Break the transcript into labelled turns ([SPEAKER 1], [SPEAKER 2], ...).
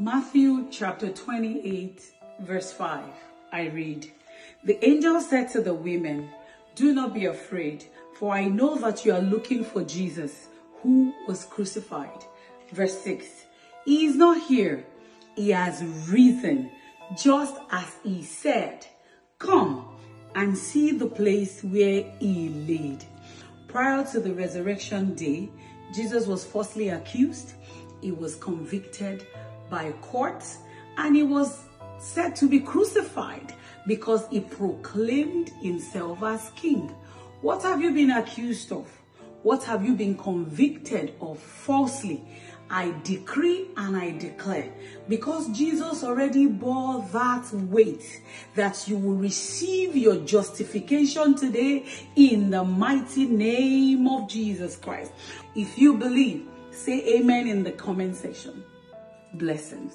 [SPEAKER 1] Matthew chapter 28, verse 5, I read, "The angel said to the women, 'Do not be afraid, for I know that you are looking for Jesus, who was crucified.'" Verse 6, "He is not here. He has risen, just as he said. Come and see the place where he laid." Prior to the resurrection day, Jesus was falsely accused. He was convicted by courts, and he was said to be crucified because he proclaimed himself as king. What have you been accused of? What have you been convicted of falsely? I decree and I declare, because Jesus already bore that weight, that you will receive your justification today in the mighty name of Jesus Christ. If you believe, say amen in the comment section. Blessings.